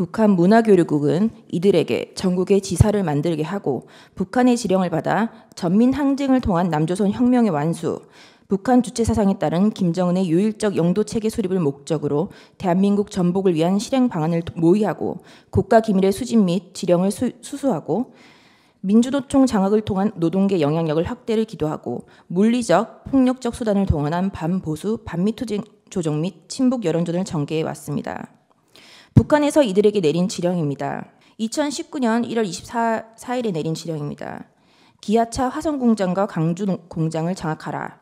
북한 문화교류국은 이들에게 전국의 지사를 만들게 하고 북한의 지령을 받아 전민 항쟁을 통한 남조선 혁명의 완수, 북한 주체 사상에 따른 김정은의 유일적 영도 체계 수립을 목적으로 대한민국 전복을 위한 실행 방안을 모의하고 국가 기밀의 수집 및 지령을 수수하고 민주노총 장악을 통한 노동계 영향력을 확대를 기도하고 물리적, 폭력적 수단을 동원한 반보수, 반미투쟁 조정 및 친북 여론전을 전개해 왔습니다. 북한에서 이들에게 내린 지령입니다. 2019년 1월 24일에 내린 지령입니다. 기아차 화성공장과 강주공장을 장악하라.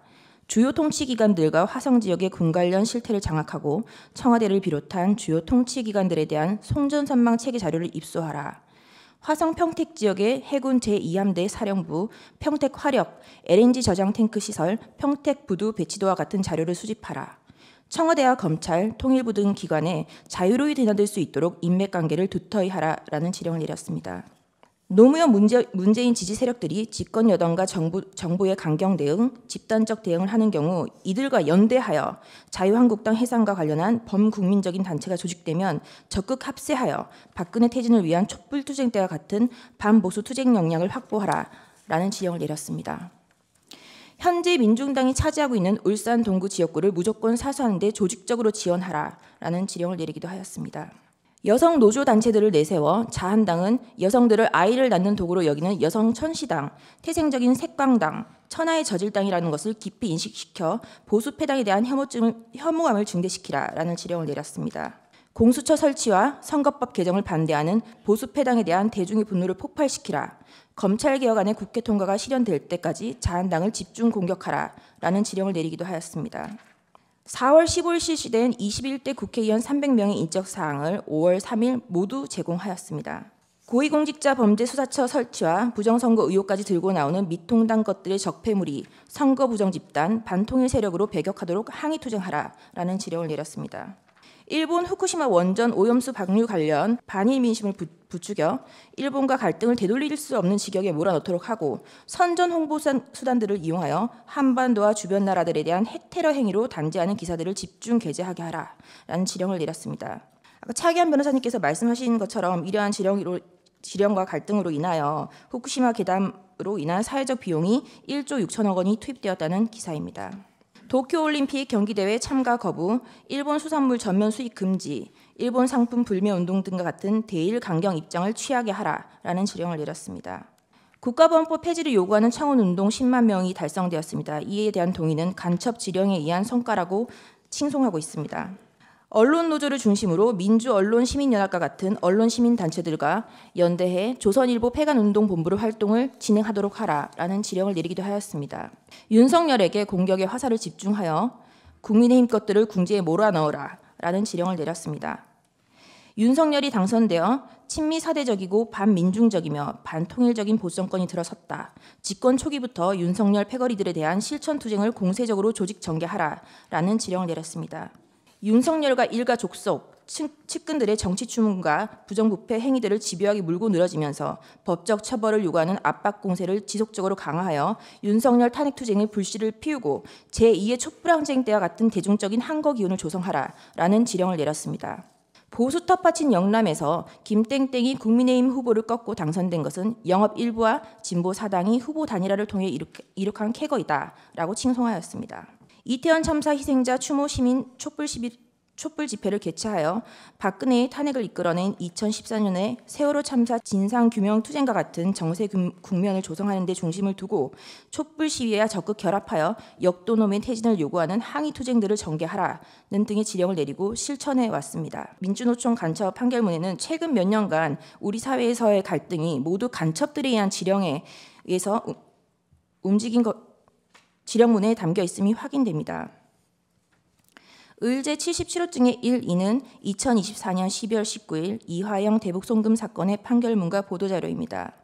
주요 통치기관들과 화성지역의 군 관련 실태를 장악하고 청와대를 비롯한 주요 통치기관들에 대한 송전선망 체계 자료를 입수하라. 화성 평택 지역의 해군 제2함대 사령부, 평택 화력, LNG 저장 탱크 시설, 평택 부두 배치도와 같은 자료를 수집하라. 청와대와 검찰, 통일부 등 기관에 자유로이 드나들 수 있도록 인맥관계를 두터이 하라라는 지령을 내렸습니다. 노무현 문재인 지지 세력들이 집권 여당과 정부의 강경 대응, 집단적 대응을 하는 경우 이들과 연대하여 자유한국당 해산과 관련한 범국민적인 단체가 조직되면 적극 합세하여 박근혜 퇴진을 위한 촛불투쟁 때와 같은 반보수 투쟁 역량을 확보하라라는 지령을 내렸습니다. 현재 민중당이 차지하고 있는 울산 동구 지역구를 무조건 사수하는 데 조직적으로 지원하라라는 지령을 내리기도 하였습니다. 여성 노조 단체들을 내세워 자한당은 여성들을 아이를 낳는 도구로 여기는 여성 천시당, 태생적인 색광당, 천하의 저질당이라는 것을 깊이 인식시켜 보수 패당에 대한 혐오감을 증대시키라라는 지령을 내렸습니다. 공수처 설치와 선거법 개정을 반대하는 보수 패당에 대한 대중의 분노를 폭발시키라. 검찰개혁안의 국회 통과가 실현될 때까지 자한당을 집중 공격하라라는 지령을 내리기도 하였습니다. 4월 15일 실시된 21대 국회의원 300명의 인적사항을 5월 3일 모두 제공하였습니다. 고위공직자 범죄수사처 설치와 부정선거 의혹까지 들고 나오는 미통당 것들의 적폐무리, 선거 부정집단, 반통일 세력으로 배격하도록 항의투쟁하라라는 지령을 내렸습니다. 일본 후쿠시마 원전 오염수 방류 관련 반일 민심을 부추겨 일본과 갈등을 되돌릴 수 없는 지경에 몰아넣도록 하고 선전 홍보 수단들을 이용하여 한반도와 주변 나라들에 대한 핵테러 행위로 단죄하는 기사들을 집중 게재하게 하라라는 지령을 내렸습니다. 아까 차기한 변호사님께서 말씀하신 것처럼 이러한 지령과 갈등으로 인하여 후쿠시마 괴담으로 인한 사회적 비용이 1조 6천억 원이 투입되었다는 기사입니다. 도쿄올림픽 경기대회 참가 거부, 일본 수산물 전면 수입 금지, 일본 상품 불매 운동 등과 같은 대일 강경 입장을 취하게 하라라는 지령을 내렸습니다. 국가보안법 폐지를 요구하는 청원운동 10만 명이 달성되었습니다. 이에 대한 동의는 간첩 지령에 의한 성과라고 칭송하고 있습니다. 언론노조를 중심으로 민주언론시민연합과 같은 언론시민단체들과 연대해 조선일보 폐간운동본부를 활동을 진행하도록 하라라는 지령을 내리기도 하였습니다. 윤석열에게 공격의 화살을 집중하여 국민의힘 것들을 궁지에 몰아넣으라라는 지령을 내렸습니다. 윤석열이 당선되어 친미 사대적이고 반민중적이며 반통일적인 보수정권이 들어섰다. 집권 초기부터 윤석열 패거리들에 대한 실천투쟁을 공세적으로 조직 전개하라라는 지령을 내렸습니다. 윤석열과 일가 족속, 측근들의 정치 추문과 부정부패 행위들을 집요하게 물고 늘어지면서 법적 처벌을 요구하는 압박 공세를 지속적으로 강화하여 윤석열 탄핵투쟁의 불씨를 피우고 제2의 촛불항쟁 때와 같은 대중적인 항거 기운을 조성하라라는 지령을 내렸습니다. 보수 텃밭인 영남에서 김땡땡이 국민의힘 후보를 꺾고 당선된 것은 영업 일부와 진보 사당이 후보 단일화를 통해 이룩한 쾌거이다라고 칭송하였습니다. 이태원 참사 희생자 추모 시민 촛불 집회를 개최하여 박근혜의 탄핵을 이끌어낸 2014년에 세월호 참사 진상규명 투쟁과 같은 정세 국면을 조성하는 데 중심을 두고 촛불 시위와 적극 결합하여 역도놈의 퇴진을 요구하는 항의 투쟁들을 전개하라는 등의 지령을 내리고 실천해 왔습니다. 민주노총 간첩 판결문에는 최근 몇 년간 우리 사회에서의 갈등이 모두 간첩들에 의한 지령에 의해서 움직인 지령문에 담겨 있음이 확인됩니다. 을제 77호증의 1, 2는 2024년 12월 19일 이화영 대북송금 사건의 판결문과 보도자료입니다.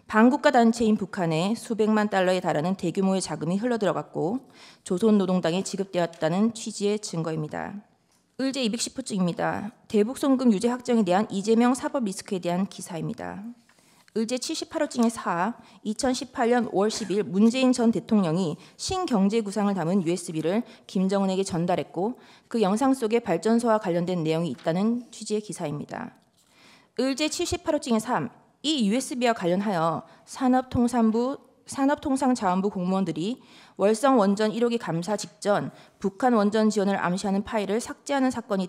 반국가 단체인 북한에 수백만 달러에 달하는 대규모의 자금이 흘러들어갔고 조선노동당에 지급되었다는 취지의 증거입니다. 을제 210호증입니다. 대북송금 유죄 확정에 대한 이재명 사법 리스크에 대한 기사입니다. 을제 78호증의 4, 2018년 5월 10일 문재인 전 대통령이 신경제구상을 담은 USB를 김정은에게 전달했고 그 영상 속에 발전소와 관련된 내용이 있다는 취지의 기사입니다. 을제 78호증의 3. 이 USB와 관련하여 산업통상자원부 공무원들이 월성 원전 1호기 감사 직전 북한 원전 지원을 암시하는 파일을 삭제하는 사건이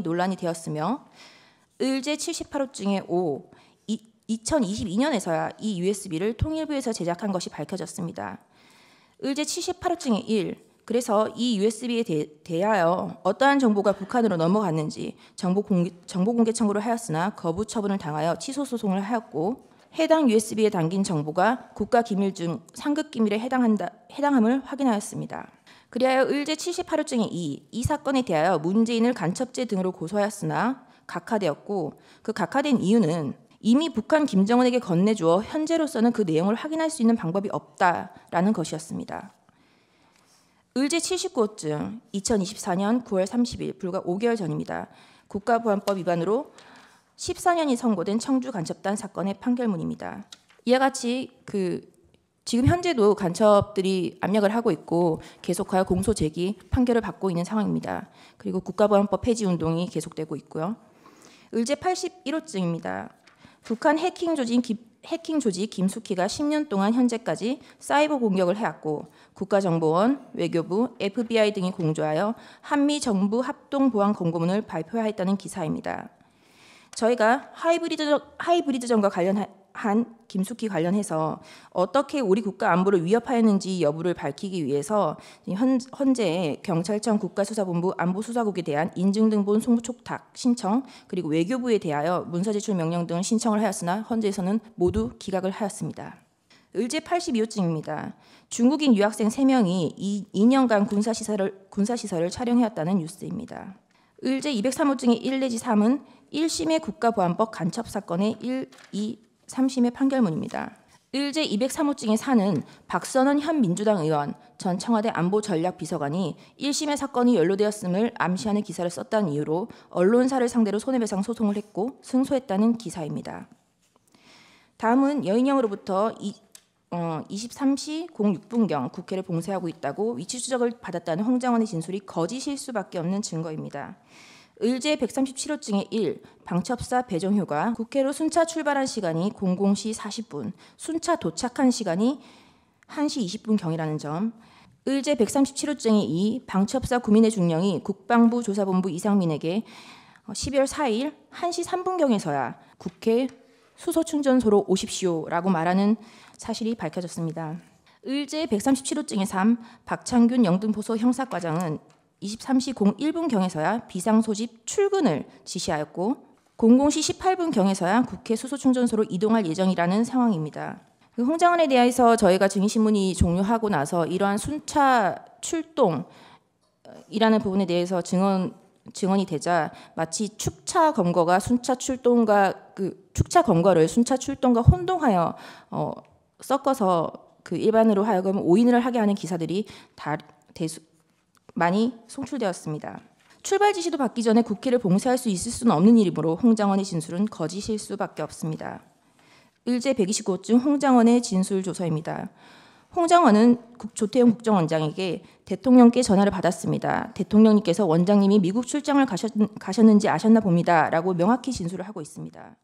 논란이 되었으며, 을제 78호증의 5. 2022년에서야 이 USB를 통일부에서 제작한 것이 밝혀졌습니다. 을제 78호증의 1. 그래서 이 USB에 대하여 어떠한 정보가 북한으로 넘어갔는지 정보 공개 청구를 하였으나 거부 처분을 당하여 취소 소송을 하였고, 해당 USB에 담긴 정보가 국가기밀 중 상급기밀에 해당함을 확인하였습니다. 그리하여 을제 78호증의 2. 이 사건에 대하여 문재인을 간첩죄 등으로 고소하였으나 각하되었고, 그 각하된 이유는 이미 북한 김정은에게 건네주어 현재로서는 그 내용을 확인할 수 있는 방법이 없다라는 것이었습니다. 을제 79호증 2024년 9월 30일 불과 5개월 전입니다. 국가보안법 위반으로 14년이 선고된 청주 간첩단 사건의 판결문입니다. 이와 같이 지금 현재도 간첩들이 압력을 하고 있고 계속하여 공소 제기 판결을 받고 있는 상황입니다. 그리고 국가보안법 폐지 운동이 계속되고 있고요. 을제 81호증입니다. 북한 해킹 조직 김숙희가 10년 동안 현재까지 사이버 공격을 해왔고, 국가정보원, 외교부, FBI 등이 공조하여 한미 정부 합동 보안 권고문을 발표하였다는 기사입니다. 저희가 하이브리드전과 관련한 김숙희 관련해서 어떻게 우리 국가 안보를 위협하였는지 여부를 밝히기 위해서 현재 경찰청 국가수사본부 안보수사국에 대한 인증등본 송부촉탁 신청, 그리고 외교부에 대하여 문서제출 명령 등을 신청을 하였으나 현재에서는 모두 기각을 하였습니다. 을제 82호증입니다. 중국인 유학생 3명이 2년간 군사시설을 촬영해왔다는 뉴스입니다. 을제 203호증의 1 내지 3은 1심의 국가보안법 간첩사건의 1, 2, 3심의 판결문입니다. 을제 203호증의 4는 박선원 현 민주당 의원, 전 청와대 안보전략비서관이 1심의 사건이 연루되었음을 암시하는 기사를 썼다는 이유로 언론사를 상대로 손해배상 소송을 했고 승소했다는 기사입니다. 다음은 여인영으로부터 23시 06분경 국회를 봉쇄하고 있다고 위치 추적을 받았다는 홍장원의 진술이 거짓일 수밖에 없는 증거입니다. 을제 137호증의 1. 방첩사 배정효가 국회로 순차 출발한 시간이 00시 40분, 순차 도착한 시간이 1시 20분경이라는 점. 을제 137호증의 2. 방첩사 구민의 중령이 국방부 조사본부 이상민에게 12월 4일 1시 3분경에서야 국회 수소충전소로 오십시오라고 말하는 사실이 밝혀졌습니다. 을제 137호증의 3. 박창균 영등포소 형사과장은 23시 01분경에서야 비상소집 출근을 지시하였고 00시 18분경에서야 국회 수소충전소로 이동할 예정이라는 상황입니다. 홍장원에 대해서 저희가 증인신문이 종료하고 나서 이러한 순차 출동이라는 부분에 대해서 증언이 되자 마치 축차 검거가 순차 출동과 축차 검거를 순차 출동과 혼동하여 섞어서 일반으로 하여금 오인을 하게 하는 기사들이 많이 송출되었습니다. 출발 지시도 받기 전에 국회를 봉쇄할 수 있을 수는 없는 일이므로 홍장원의 진술은 거짓일 수밖에 없습니다. 을제 129호증 홍장원의 진술 조서입니다. 홍장원은 조태용 국정원장에게 대통령께 전화를 받았습니다. 대통령님께서 원장님이 미국 출장을 가셨는지 아셨나 봅니다. 라고 명확히 진술을 하고 있습니다.